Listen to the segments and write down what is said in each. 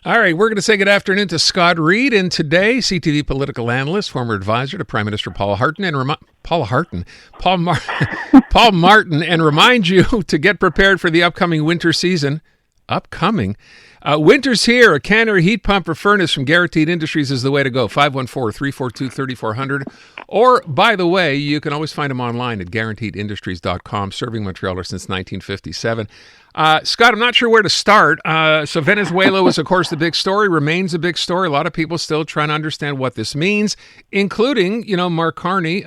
All right, we're going to say good afternoon to Scott Reid, and today, CTV Political Analyst, former advisor to Prime Minister Paul Martin, and remind you to get prepared for the upcoming winter season. Winter's here. A canner, heat pump, or furnace from Guaranteed Industries is the way to go. 514-342-3400. Or, by the way, you can always find them online at guaranteedindustries.com, serving Montrealers since 1957. Scott, I'm not sure where to start. So Venezuela was, of course, the big story, remains a big story. A lot of people still trying to understand what this means, including, Mark Carney,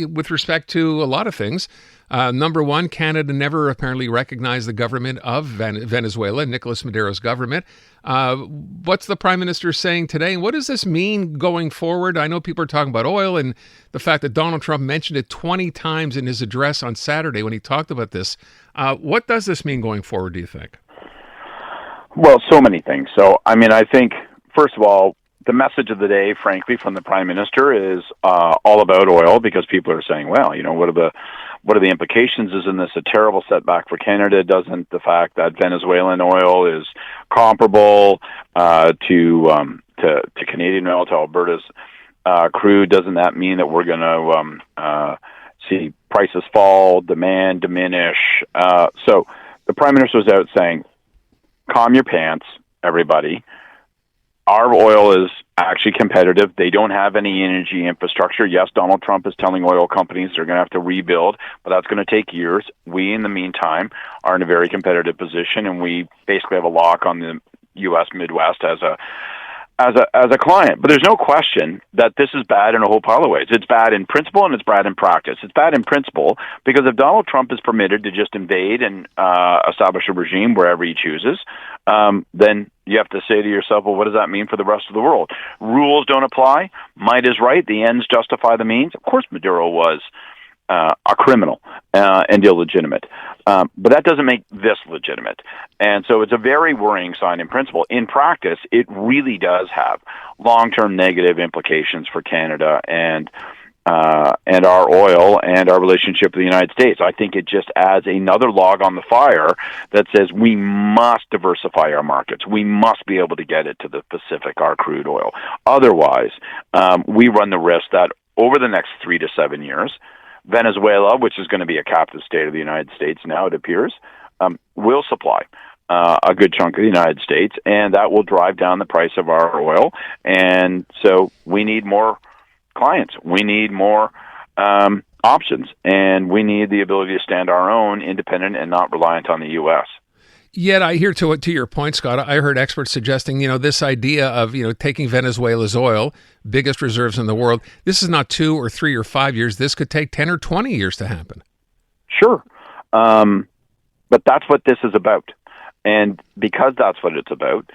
with respect to a lot of things. Number one, Canada never apparently recognized the government of Venezuela, Nicolas Maduro's government. What's the Prime Minister saying today? And what does this mean going forward? I know people are talking about oil and the fact that Donald Trump mentioned it 20 times in his address on Saturday when he talked about this. What does this mean going forward, do you think? Well, so many things. So, I think, first of all, the message of the day, frankly, from the Prime Minister is all about oil, because people are saying, well, what are the implications? Isn't this a terrible setback for Canada? Doesn't the fact that Venezuelan oil is comparable to Canadian oil, to Alberta's crude, doesn't that mean that we're going to see prices fall, demand diminish? So the Prime Minister was out saying, calm your pants, everybody. Our oil is actually competitive. They don't have any energy infrastructure. Yes, Donald Trump is telling oil companies they're going to have to rebuild, but that's going to take years. We, in the meantime, are in a very competitive position, and we basically have a lock on the U.S. Midwest as a client. But there's no question that this is bad in a whole pile of ways. It's bad in principle and it's bad in practice. It's bad in principle because if Donald Trump is permitted to just invade and establish a regime wherever he chooses, then you have to say to yourself, well, what does that mean for the rest of the world? Rules don't apply. Might is right. The ends justify the means. Of course, Maduro was a criminal and illegitimate. But that doesn't make this legitimate. And so it's a very worrying sign in principle. In practice, it really does have long-term negative implications for Canada and our oil and our relationship with the United States. I think it just adds another log on the fire that says we must diversify our markets. We must be able to get it to the Pacific, our crude oil. Otherwise, we run the risk that over the next 3 to 7 years, Venezuela, which is going to be a captive state of the United States now, it appears, will supply a good chunk of the United States, and that will drive down the price of our oil. And so we need more clients. We need more options, and we need the ability to stand our own, independent and not reliant on the U.S. Yet I hear to your point, Scott, I heard experts suggesting, this idea of, taking Venezuela's oil, biggest reserves in the world, this is not 2 or 3 or 5 years. This could take 10 or 20 years to happen. Sure. But that's what this is about. And because that's what it's about,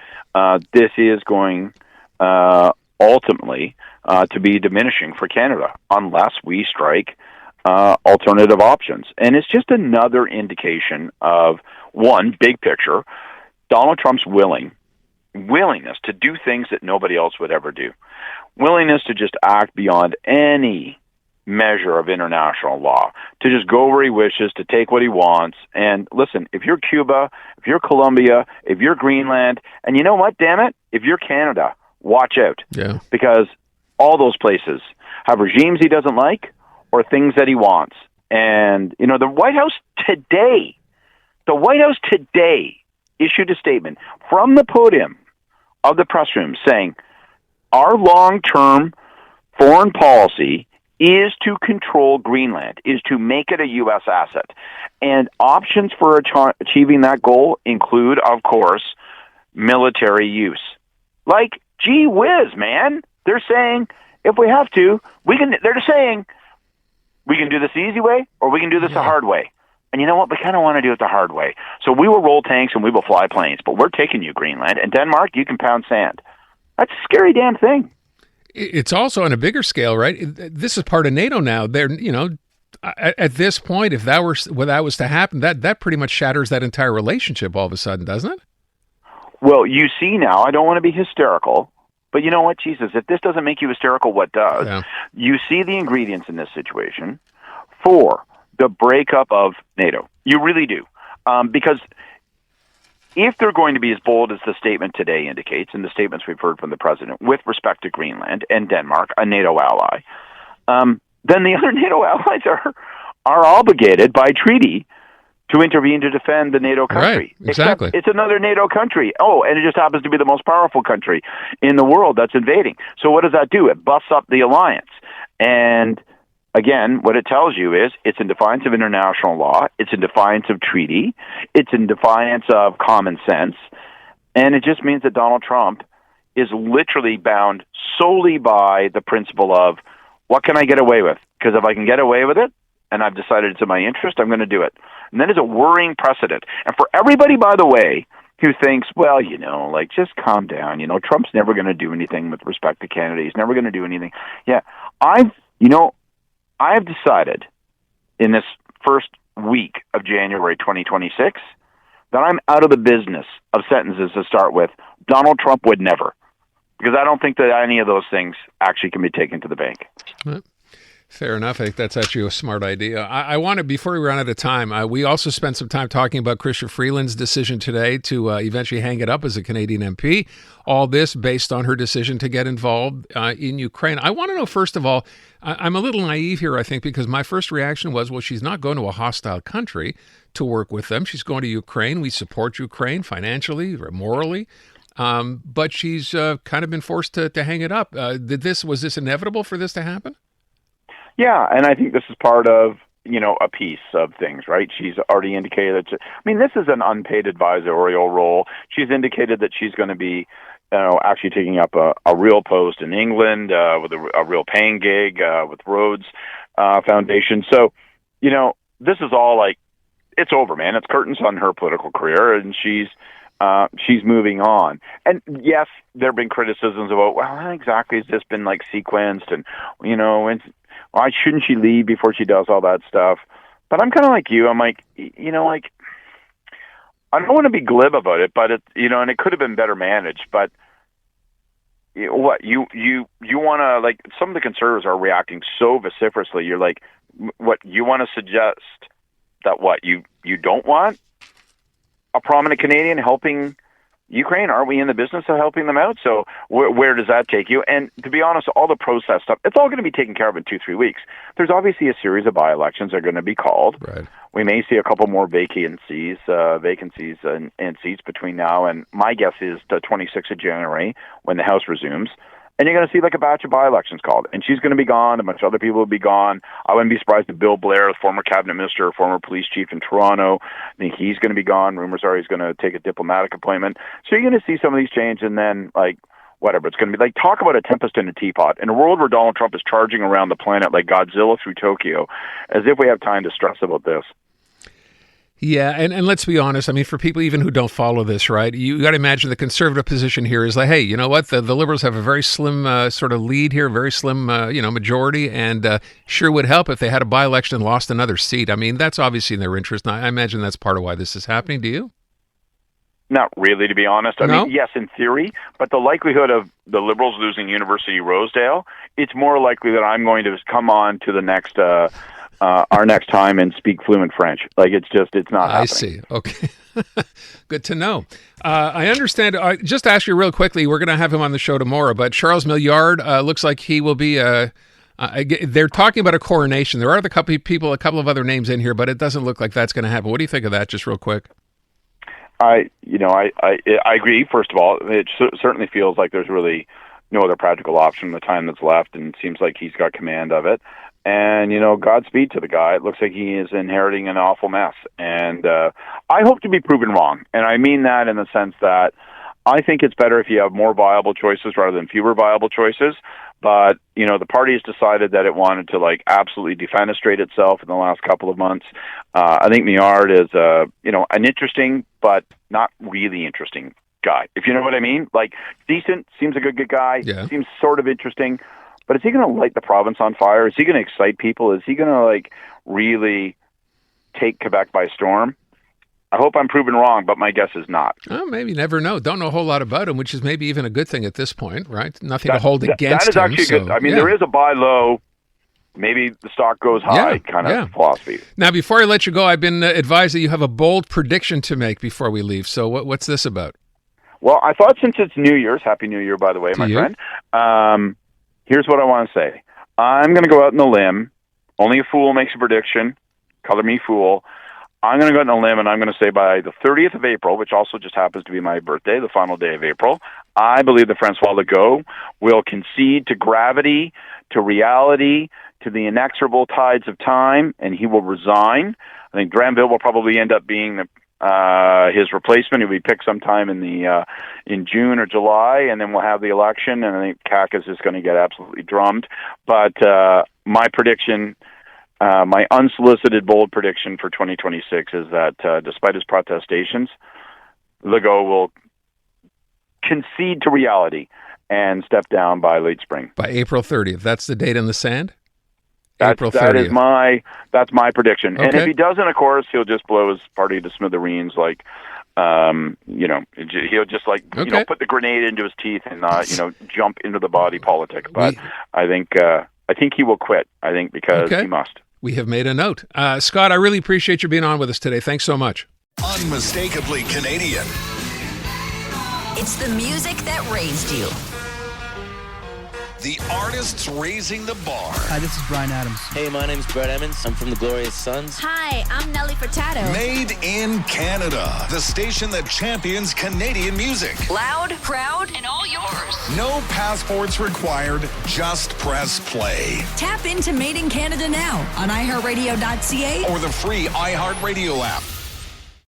this is going ultimately to be diminishing for Canada unless we strike alternative options. And it's just another indication of, one, big picture, Donald Trump's willingness to do things that nobody else would ever do. Willingness to just act beyond any measure of international law, to just go where he wishes, to take what he wants. And listen, if you're Cuba, if you're Colombia, if you're Greenland, and you know what, damn it, if you're Canada, watch out. Yeah. Because all those places have regimes he doesn't like or things that he wants. And, the White House today issued a statement from the podium of the press room saying, our long-term foreign policy is to control Greenland, is to make it a U.S. asset. And options for achieving that goal include, of course, military use. Like, gee whiz, man. They're saying, if we have to, they're just saying, we can do this the easy way or we can do this the hard way. And you know what? We kind of want to do it the hard way. So we will roll tanks and we will fly planes, but we're taking you, Greenland. And Denmark, you can pound sand. That's a scary damn thing. It's also on a bigger scale, right? This is part of NATO now. They're, at this point, if that was to happen, that pretty much shatters that entire relationship all of a sudden, doesn't it? Well, you see now, I don't want to be hysterical, but you know what, Jesus, if this doesn't make you hysterical, what does? Yeah. You see the ingredients in this situation for the breakup of NATO. You really do. Because if they're going to be as bold as the statement today indicates, and the statements we've heard from the president with respect to Greenland and Denmark, a NATO ally, then the other NATO allies are obligated by treaty to intervene to defend the NATO country. Right, exactly. Except it's another NATO country. Oh, and it just happens to be the most powerful country in the world that's invading. So what does that do? It buffs up the alliance. And again, what it tells you is it's in defiance of international law, it's in defiance of treaty, it's in defiance of common sense, and it just means that Donald Trump is literally bound solely by the principle of, what can I get away with? Because if I can get away with it, and I've decided it's in my interest, I'm going to do it. And that is a worrying precedent. And for everybody, by the way, who thinks, well, just calm down. Trump's never going to do anything with respect to Canada. He's never going to do anything. Yeah, I've decided in this first week of January 2026 that I'm out of the business of sentences to start with, Donald Trump would never. Because I don't think that any of those things actually can be taken to the bank. Fair enough. I think that's actually a smart idea. I want to, before we run out of time, we also spent some time talking about Chrystia Freeland's decision today to eventually hang it up as a Canadian MP. All this based on her decision to get involved in Ukraine. I want to know, first of all, I'm a little naive here, I think, because my first reaction was, well, she's not going to a hostile country to work with them. She's going to Ukraine. We support Ukraine financially or morally. But she's kind of been forced to hang it up. Was this inevitable for this to happen? Yeah, and I think this is part of, a piece of things, right? She's already indicated this is an unpaid advisorial role. She's indicated that she's going to be, actually taking up a real post in England with a real paying gig with Rhodes Foundation. So, this is all it's over, man. It's curtains on her political career, and she's moving on. And yes, there have been criticisms about, well, how exactly has this been sequenced, and why shouldn't she leave before she does all that stuff? But I'm kind of like you. I'm I don't want to be glib about it, but and it could have been better managed. But what you want to some of the conservatives are reacting so vociferously. You're like, what you want to suggest that you don't want a prominent Canadian helping Ukraine? Aren't we in the business of helping them out? So where does that take you? And to be honest, all the process stuff, it's all going to be taken care of in 2-3 weeks. There's obviously a series of by-elections that are going to be called. Right. We may see a couple more vacancies and seats between now and, my guess is, the 26th of January when the House resumes. And you're going to see a batch of by-elections called. And she's going to be gone. A bunch of other people will be gone. I wouldn't be surprised if Bill Blair, the former cabinet minister, former police chief in Toronto, I think he's going to be gone. Rumors are he's going to take a diplomatic appointment. So you're going to see some of these change, and then, whatever. It's going to be talk about a tempest in a teapot. In a world where Donald Trump is charging around the planet like Godzilla through Tokyo, as if we have time to stress about this. Yeah, and let's be honest. For people even who don't follow this, right, you got to imagine the conservative position here is hey, you know what? The Liberals have a very slim sort of lead here, very slim, majority, and sure would help if they had a by-election and lost another seat. That's obviously in their interest. And I imagine that's part of why this is happening. Do you? Not really, to be honest. No? Yes, in theory, but the likelihood of the Liberals losing University Rosedale, it's more likely that I'm going to come on to the next our next time and speak fluent French. It's not happening. I see. Okay. Good to know. I understand. Just to ask you real quickly, we're going to have him on the show tomorrow, but Charles Milliard looks like he will be, they're talking about a coronation. There are a couple of other names in here, but it doesn't look like that's going to happen. What do you think of that, just real quick? I agree. First of all, it certainly feels like there's really no other practical option in the time that's left, and it seems like he's got command of it. And, Godspeed to the guy. It looks like he is inheriting an awful mess. And I hope to be proven wrong. And I mean that in the sense that I think it's better if you have more viable choices rather than fewer viable choices. But, the party has decided that it wanted to, absolutely defenestrate itself in the last couple of months. I think Milliard is, an interesting but not really interesting guy, if you know what I mean. Decent, seems a good guy, yeah. Seems sort of interesting. But is he going to light the province on fire? Is he going to excite people? Is he going to, really take Quebec by storm? I hope I'm proven wrong, but my guess is not. Well, maybe, never know. Don't know a whole lot about him, which is maybe even a good thing at this point, right? Nothing to hold against him. That is actually good. There is a buy low maybe the stock goes high kind of philosophy. Now, before I let you go, I've been advised that you have a bold prediction to make before we leave. So what's this about? Well, I thought since it's New Year's, Happy New Year, by the way, my friend, here's what I want to say. I'm going to go out on a limb. Only a fool makes a prediction. Color me fool. I'm going to go out on a limb, and I'm going to say by the 30th of April, which also just happens to be my birthday, the final day of April, I believe that Francois Legault will concede to gravity, to reality, to the inexorable tides of time, and he will resign. I think Granville will probably end up being his replacement. He'll be picked sometime in June or July, and then we'll have the election, and I think Kakis is going to get absolutely drummed. But my prediction... my unsolicited bold prediction for 2026 is that despite his protestations, Legault will concede to reality and step down by late spring. By April 30th. That's the date in the sand? April 30th. That's my prediction. Okay. And if he doesn't, of course, he'll just blow his party to smithereens, like, he'll just put the grenade into his teeth and, jump into the body politic. But I think he will quit, because he must. We have made a note. Scott, I really appreciate you being on with us today. Thanks so much. Unmistakably Canadian. It's the music that raised you. The artists raising the bar. Hi, this is Brian Adams. Hey, my name's Brett Emmons. I'm from the Glorious Sons. Hi, I'm Nelly Furtado. Made in Canada. The station that champions Canadian music. Loud, proud, and all yours. No passports required. Just press play. Tap into Made in Canada now on iHeartRadio.ca or the free iHeartRadio app.